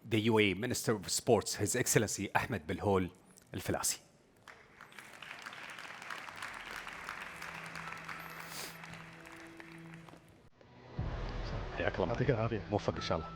the UAE Minister of Sports, His Excellency Ahmed Belhoul Al-Falasi. حياك الله. يعطيك العافية. موفق إن شاء الله.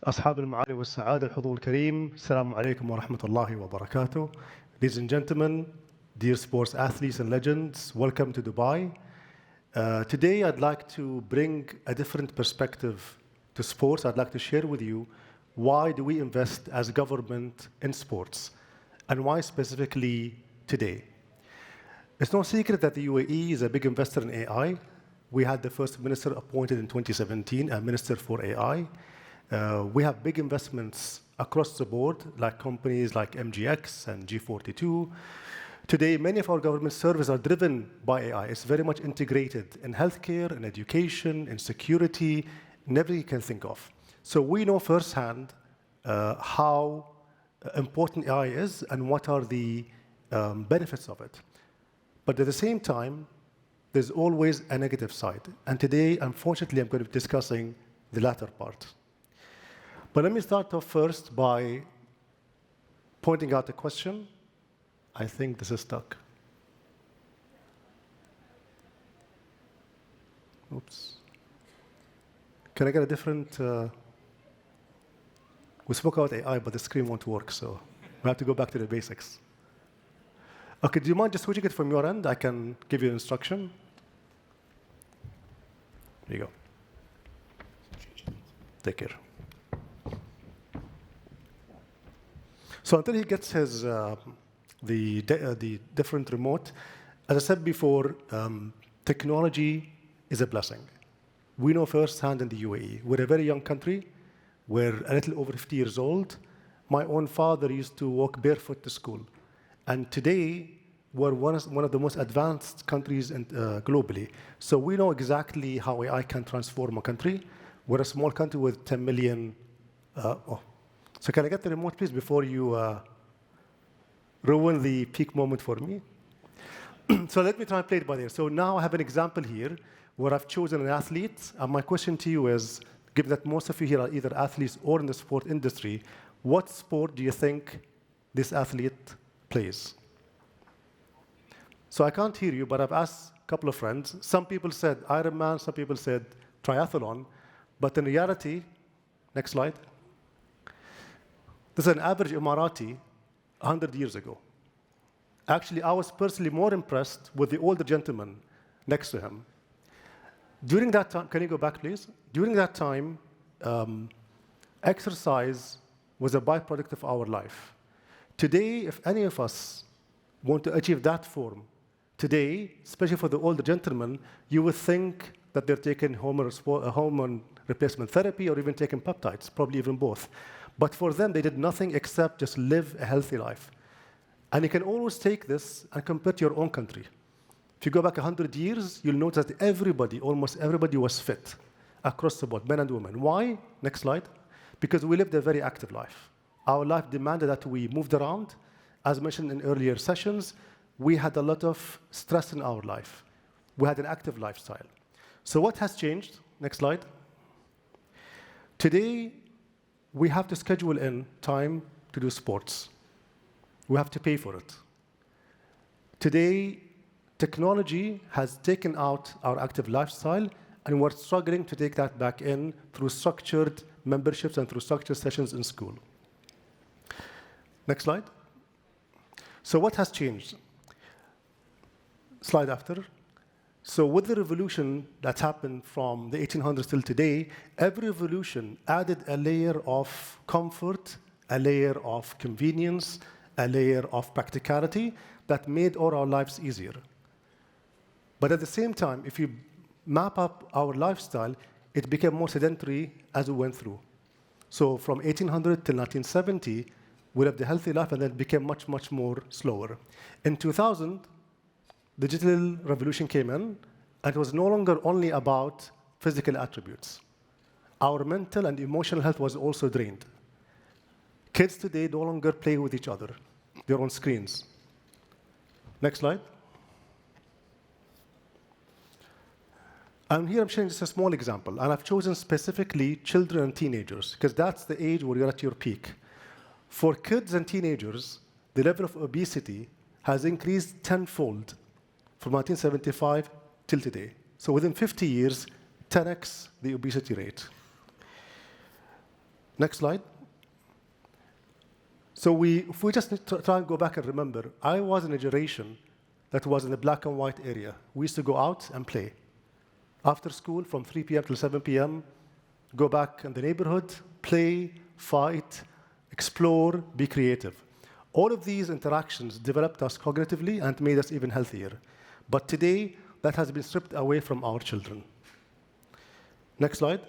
أصحاب المعالي والسعادة الحضور الكريم، السلام عليكم ورحمة الله وبركاته. Ladies and gentlemen, dear sports athletes and legends, welcome to Dubai. Today I'd like to bring a different perspective to sports. I'd like to share with you why do we invest as government in sports and why specifically today. It's no secret that the UAE is a big investor in AI. We had the first minister appointed in 2017, a minister for AI. We have big investments across the board, like companies like MGX and G42. Today, many of our government services are driven by AI. It's very much integrated in healthcare, in education, in security, in everything you can think of. So we know firsthand how important AI is and what are the benefits of it. But at the same time, there's always a negative side. And today, unfortunately, I'm going to be discussing the latter part. But let me start off first by pointing out a question. I think this is stuck. Oops. Can I get a different... We spoke about AI, but the screen won't work, so we have to go back to the basics. Okay, do you mind just switching it from your end? I can give you an instruction. There you go. Take care. So until he gets his the different remote, as I said before, technology is a blessing. We know firsthand in the UAE, we're a very young country. We're a little over 50 years old. My own father used to walk barefoot to school. And today, we're one of the most advanced countries globally. So we know exactly how AI can transform a country. We're a small country with 10 million. So can I get the remote, please, before you ruin the peak moment for me? So let me try and play it by ear. So now I have an example here where I've chosen an athlete. And my question to you is, given that most of you here are either athletes or in the sport industry, what sport do you think this athlete plays? So I can't hear you, but I've asked a couple of friends. Some people said Ironman, some people said triathlon. But in reality, next slide. This is an average Emirati 100 years ago. Actually, I was personally more impressed with the older gentleman next to him. During that time, can you go back, please? During that time, exercise was a byproduct of our life. Today, if any of us want to achieve that form, today, especially for the older gentlemen, you would think that they're taking hormone replacement therapy or even taking peptides, probably even both. But for them, they did nothing except just live a healthy life. And you can always take this and compare to your own country. If you go back 100 years, you'll notice that everybody, almost everybody was fit across the board, men and women. Why? Next slide. Because we lived a very active life. Our life demanded that we moved around. As mentioned in earlier sessions, we had a lot of stress in our life. We had an active lifestyle. So what has changed? Next slide. Today, we have to schedule in time to do sports. We have to pay for it. Today, technology has taken out our active lifestyle, and we're struggling to take that back in through structured memberships and through structured sessions in school. Next slide. So what has changed? Slide after. So with the revolution that's happened from the 1800s till today, every revolution added a layer of comfort, a layer of convenience, a layer of practicality that made all our lives easier. But at the same time, if you map up our lifestyle, it became more sedentary as we went through. So from 1800 till 1970, we lived a healthy life, and then it became much, much more slower. In 2000, digital revolution came in, and it was no longer only about physical attributes. Our mental and emotional health was also drained. Kids today no longer play with each other. They're on screens. Next slide. And here I'm showing just a small example, and I've chosen specifically children and teenagers, because that's the age where you're at your peak. For kids and teenagers, the level of obesity has increased tenfold from 1975 till today. So within 50 years, 10x the obesity rate. Next slide. So if we just try and go back and remember, I was in a generation that was in the black and white area. We used to go out and play. After school, from 3 p.m. till 7 p.m., go back in the neighborhood, play, fight, explore, be creative. All of these interactions developed us cognitively and made us even healthier. But today, that has been stripped away from our children. Next slide.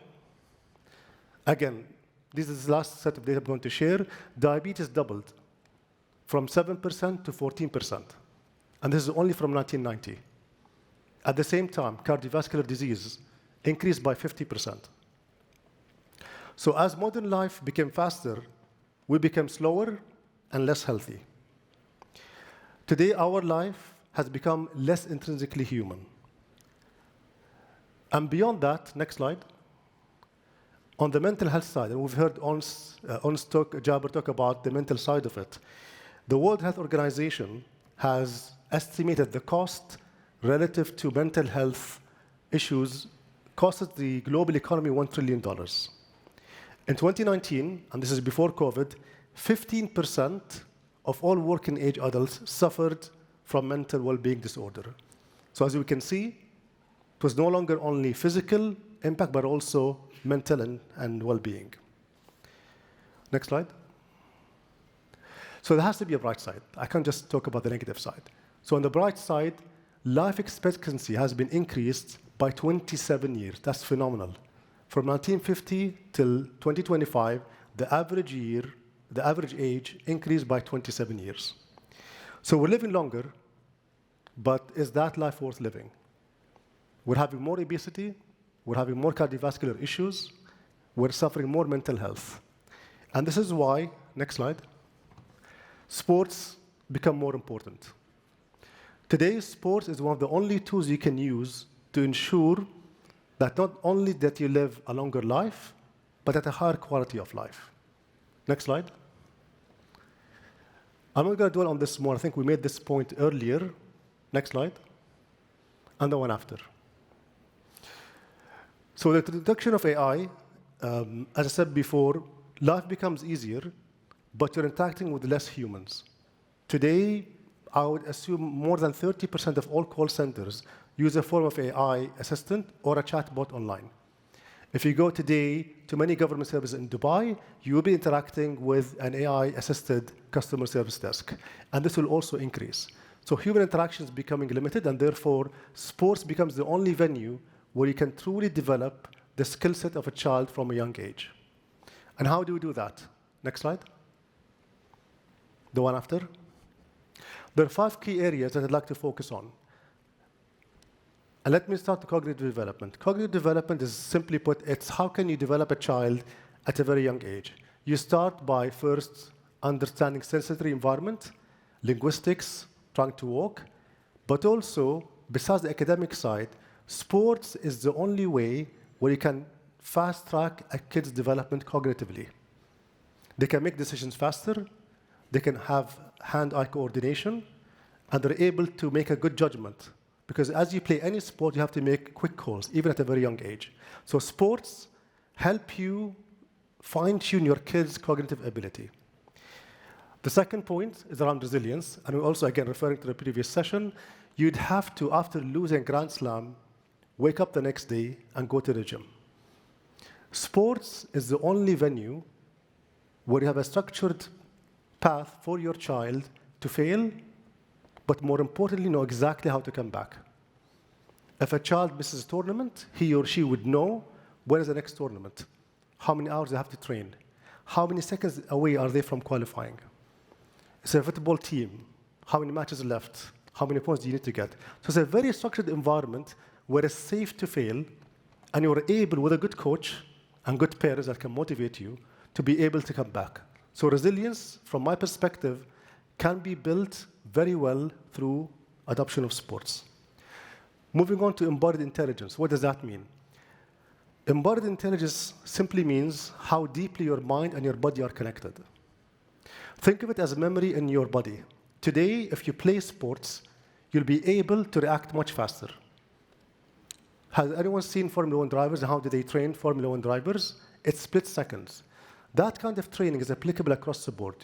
Again, this is the last set of data I'm going to share. Diabetes doubled from 7% to 14%. And this is only from 1990. At the same time, cardiovascular disease increased by 50%. So as modern life became faster, we became slower and less healthy. Today, our life has become less intrinsically human. And beyond that, next slide, on the mental health side, and we've heard Jaber talk about the mental side of it, the World Health Organization has estimated the cost relative to mental health issues costed the global economy $1 trillion. In 2019, and this is before COVID, 15% of all working age adults suffered from mental well-being disorder. So as we can see, it was no longer only physical impact, but also mental and well-being. Next slide. So there has to be a bright side. I can't just talk about the negative side. So on the bright side, life expectancy has been increased by 27 years. That's phenomenal. From 1950 till 2025, the average age increased by 27 years. So we're living longer, but is that life worth living? We're having more obesity, we're having more cardiovascular issues, we're suffering more mental health. And this is why, next slide, sports become more important. Today, sports is one of the only tools you can use to ensure that not only that you live a longer life, but at a higher quality of life. Next slide. I'm not going to dwell on this more. I think we made this point earlier. Next slide. And the one after. So the introduction of AI, as I said before, life becomes easier, but you're interacting with less humans. Today, I would assume more than 30% of all call centers use a form of AI assistant or a chatbot online. If you go today to many government services in Dubai, you will be interacting with an AI-assisted customer service desk. And this will also increase. So human interaction is becoming limited, and therefore, sports becomes the only venue where you can truly develop the skill set of a child from a young age. And how do we do that? Next slide. The one after. There are 5 key areas that I'd like to focus on. And let me start with cognitive development. Cognitive development is, simply put, it's how can you develop a child at a very young age. You start by first understanding sensory environment, linguistics, trying to walk, but also, besides the academic side, sports is the only way where you can fast-track a kid's development cognitively. They can make decisions faster, they can have hand-eye coordination, and they're able to make a good judgment. Because as you play any sport, you have to make quick calls, even at a very young age. So sports help you fine-tune your kids' cognitive ability. The second point is around resilience, and we're also, again, referring to the previous session. you'd have to, after losing Grand Slam, wake up the next day and go to the gym. Sports is the only venue where you have a structured path for your child to fail, but more importantly, know exactly how to come back. If a child misses a tournament, he or she would know when is the next tournament, how many hours they have to train, how many seconds away are they from qualifying. It's a football team, how many matches left, how many points do you need to get. So it's a very structured environment where it's safe to fail, and you're able, with a good coach and good parents that can motivate you, to be able to come back. So resilience, from my perspective, can be built very well through adoption of sports. Moving on to embodied intelligence, what does that mean? Embodied intelligence simply means how deeply your mind and your body are connected. Think of it as memory in your body. Today, if you play sports, you'll be able to react much faster. Has anyone seen Formula One drivers and how do they train Formula One drivers? It's split seconds. That kind of training is applicable across the board.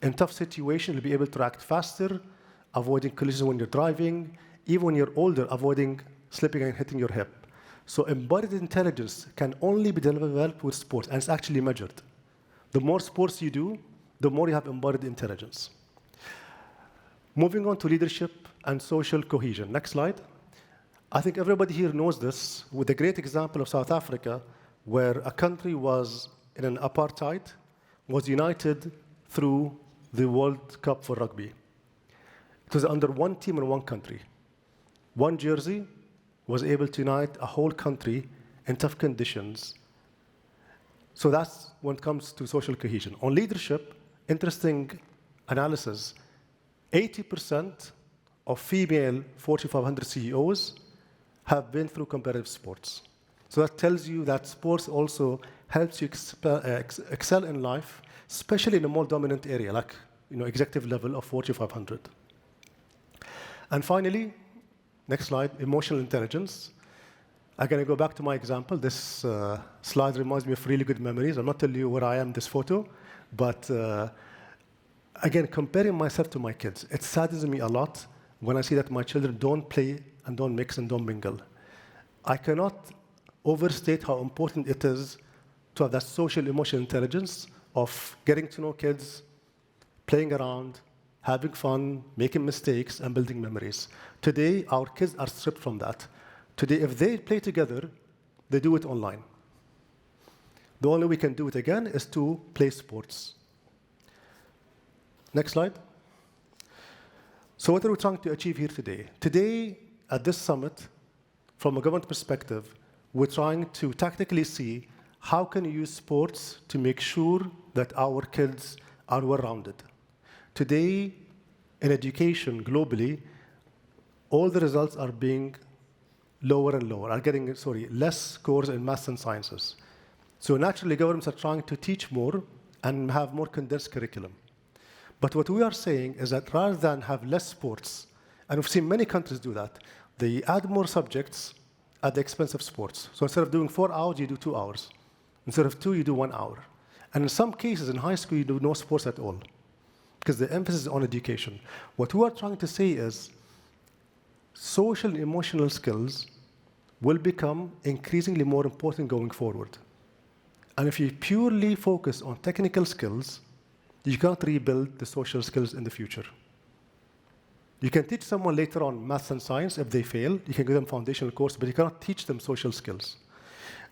In tough situations, you'll be able to react faster, avoiding collisions when you're driving, even when you're older, avoiding slipping and hitting your hip. So embodied intelligence can only be developed with sports, and it's actually measured. The more sports you do, the more you have embodied intelligence. Moving on to leadership and social cohesion. Next slide. I think everybody here knows this, with a great example of South Africa, where a country was in an apartheid, was united through the World Cup for rugby. It was under one team and one country. One jersey was able to unite a whole country in tough conditions. So that's when it comes to social cohesion. On leadership, interesting analysis, 80% of female Fortune 500 CEOs have been through competitive sports. So that tells you that sports also helps you excel in life, especially in a more dominant area, like executive level of Fortune 500. And finally, next slide, emotional intelligence. I'm going to go back to my example. This slide reminds me of really good memories. I'll not tell you where I am in this photo, but again, comparing myself to my kids, it saddens me a lot when I see that my children don't play and don't mix and don't mingle. I cannot overstate how important it is to have that social emotional intelligence of getting to know kids, playing around, having fun, making mistakes, and building memories. Today, our kids are stripped from that. Today, if they play together, they do it online. The only way we can do it again is to play sports. Next slide. So what are we trying to achieve here today? Today, at this summit, from a government perspective, we're trying to tactically see how can you use sports to make sure that our kids are well-rounded. Today, in education globally, all the results are being lower and lower, are getting, less scores in maths and sciences. So naturally, governments are trying to teach more and have more condensed curriculum. But what we are saying is that rather than have less sports, and we've seen many countries do that, they add more subjects at the expense of sports. So instead of doing 4 hours, you do 2 hours. Instead of 2, you do 1 hour. And in some cases, in high school, you do no sports at all, because the emphasis is on education. What we are trying to say is social and emotional skills will become increasingly more important going forward. And if you purely focus on technical skills, you can't rebuild the social skills in the future. You can teach someone later on maths and science if they fail. You can give them foundational course, but you cannot teach them social skills.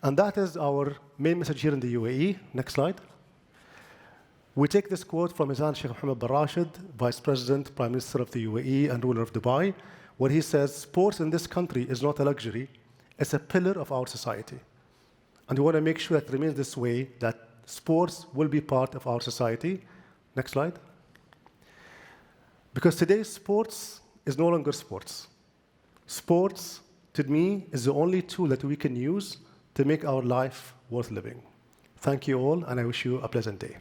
And that is our main message here in the UAE. Next slide. We take this quote from His Highness Sheikh Mohammed bin Rashid, Vice President, Prime Minister of the UAE and ruler of Dubai, where he says, sports in this country is not a luxury, it's a pillar of our society. And we want to make sure that it remains this way, that sports will be part of our society. Next slide. Because today, sports is no longer sports. Sports, to me, is the only tool that we can use to make our life worth living. Thank you all, and I wish you a pleasant day.